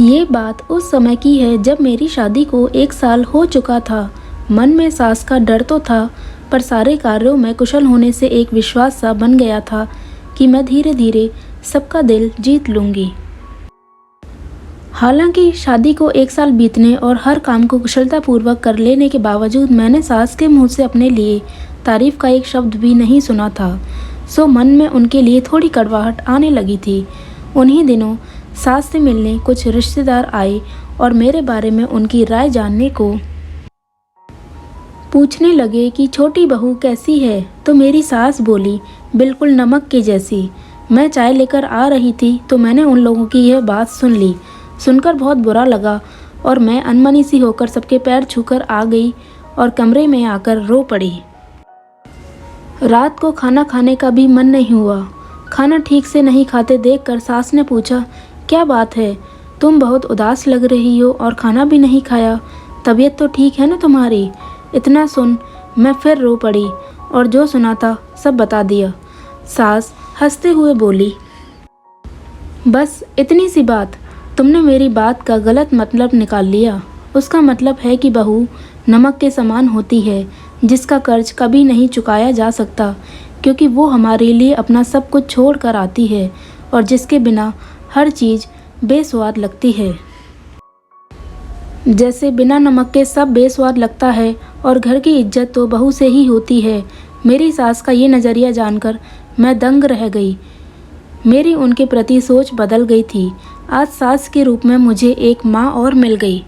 ये बात उस समय की है जब मेरी शादी को 1 साल हो चुका था। मन में सास का डर तो था, पर सारे कार्यों में कुशल होने से एक विश्वास सा बन गया था कि मैं धीरे धीरे सबका दिल जीत लूंगी। हालांकि शादी को 1 साल बीतने और हर काम को कुशलतापूर्वक कर लेने के बावजूद मैंने सास के मुंह से अपने लिए तारीफ का एक शब्द भी नहीं सुना था। सो मन में उनके लिए थोड़ी कड़वाहट आने लगी थी। उन्हीं दिनों सास से मिलने कुछ रिश्तेदार आए और मेरे बारे में उनकी राय जानने को पूछने लगे कि छोटी बहू कैसी है। तो मेरी सास बोली, बिल्कुल नमक के जैसी। मैं चाय लेकर आ रही थी तो मैंने उन लोगों की यह बात सुन ली। सुनकर बहुत बुरा लगा और मैं अनमनी सी होकर सबके पैर छूकर आ गई और कमरे में आकर रो पड़ी। रात को खाना खाने का भी मन नहीं हुआ। खाना ठीक से नहीं खाते देखकर सास ने पूछा, क्या बात है, तुम बहुत उदास लग रही हो और खाना भी नहीं खाया, तबीयत तो ठीक है ना तुम्हारी। इतना सुन मैं फिर रो पड़ी और जो सुना था सब बता दिया। सास हंसते हुए बोली, बस इतनी सी बात, तुमने मेरी बात का गलत मतलब निकाल लिया। उसका मतलब है कि बहू नमक के समान होती है, जिसका कर्ज कभी नहीं चुकाया जा सकता, क्योंकि वो हमारे लिए अपना सब कुछ छोड़ कर आती है और जिसके बिना हर चीज़ बेस्वाद लगती है। जैसे बिना नमक के सब बेस्वाद लगता है और घर की इज्जत तो बहू से ही होती है। मेरी सास का ये नज़रिया जानकर मैं दंग रह गई। मेरी उनके प्रति सोच बदल गई थी। आज सास के रूप में मुझे एक माँ और मिल गई।